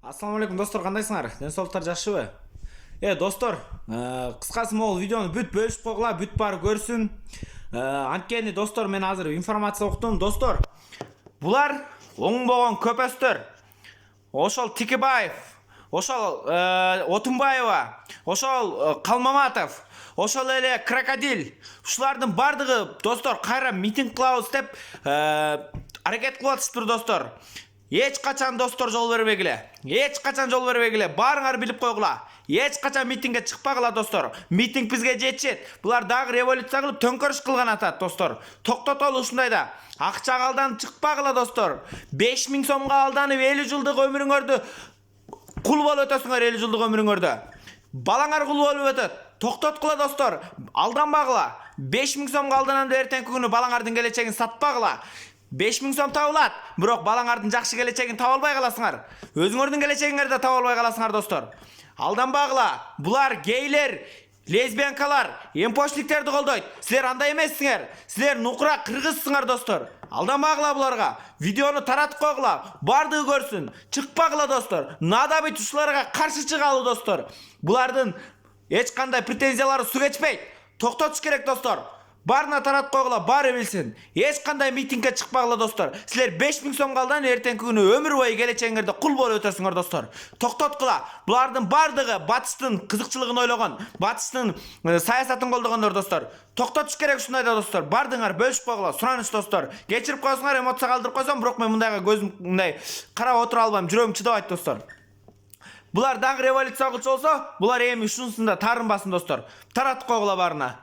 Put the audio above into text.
Ассаламу алейкум достор, кандайсыңар? Ден соолуктар жакшыбы? Достор, кыскасы могул видеону бүт бөлүшүп койгула, бүт баары көрсүн. Анткени достор, мен азыр информация уктум. Достор, булар оңбогон көпөстөр. Ошол Тикебаев, ошол Отунбаева, ошол Калмаматов, ошол эле Крокодил. Ушулардын бардыгы достор кайра митинг кылабыз деп аракет кылып атышыптыр достор. Эч качан достор жол бербегиле. Эч качан жол бербегиле. Баарыңар билип койгула. Эч качан митингге чыкпагыла достор. Митинг бизге жетишет. Булар дагы революция кылып төңкөрүш кылган атат достор. Токтотолу ушундайда. Акчага алданып чыкпагыла достор. 5000 сомго алданып 50 жылдык өмүрүңөрдү кул болуп өтөсүңөр 50 жылдык өмүрүңөрдө. Балаңар кул болуп өтөт. Токтоткула достор. Алданбагыла. 5000 сомго алданам деп эртеңки күнү балаңардын келечегин сатпагыла. 5000 сом табылат, бирок балаңардын жакшы келечегин таба албай каласыңар. Өзүңөрдүн келечегиңерди да таба албай каласыңар достор. Алданбагыла. Булар гейлер, лесбиянкалар, эмпочликтерди колдойт. Силер андай эмессиңер. Силер нукура кыргызсыңар достор. Алданбагыла буларга. Видеону таратып койгула. Бардыгы көрсүн. Чыкпагыла достор. Надо быть ушуларга каршы чыгалы достор. Булардын эч кандай претензиялары су кечпейт. Токтотуш керек достор. Барына таратып койгула, баары билсин. Эч кандай митингге чыкпагыла достор. Силер 5000 сомго алданып эртеңки күнү өмүр бою келечегиңерде кул болуп өтөсүңөр достор. Токтоткула. Булардын бардыгы батыштын кызыкчылыгын ойлогон, батыштын саясатын колдогондор достор. Токтотуш керек ушундайда достор. Бардыңар бөлүшүп койгула. Сураныч достор. Кечирип койсуңар, эмоция калтырып койсом, бирок мен мындайга көзүм мындай карап отура албайм, жүрөгүм чыдабайт достор. Булар дагы революция кылчу болсо, булар эми ушунусунда таарынбасын достор. Таратып койгула баарына.